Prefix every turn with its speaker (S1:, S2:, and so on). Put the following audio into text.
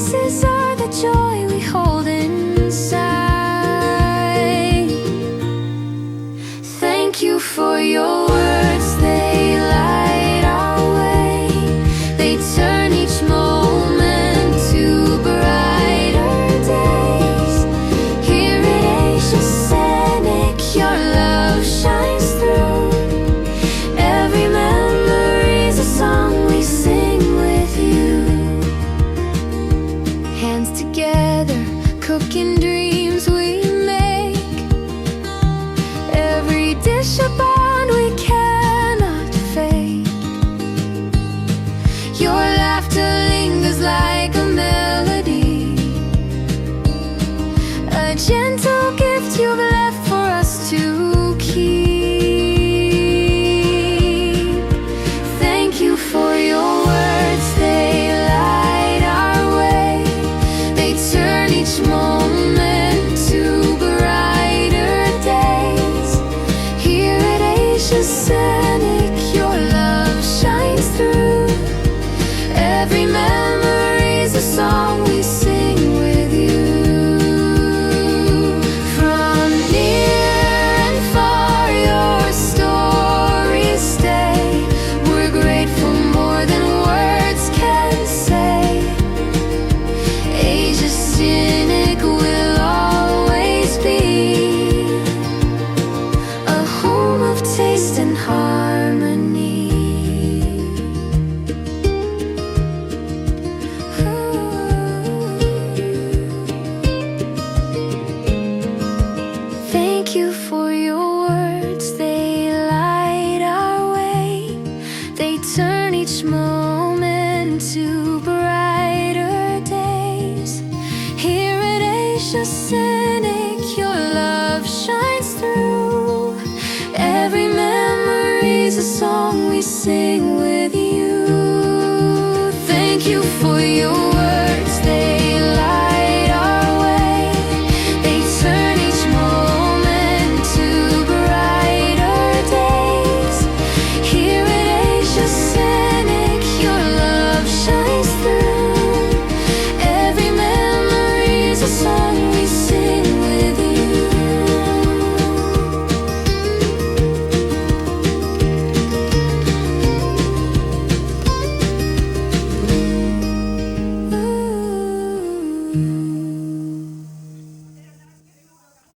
S1: voices are the joy we hold inside. Thank you for your words, they light our way. They turn each moment to brighter days. Here at Asia Scenic, your love shines through. Every memory's a song we sing with you. Hands together, cooking dreams we make. Every dish a bond we cannot fake. Your laughter lingers like a melody, a gentle gift you've left for us to keep. Thank you for your words, they light our way. They turn each moment to brighter days. Here at Asia Scenic, your love shines through. Every memory's a song we sing.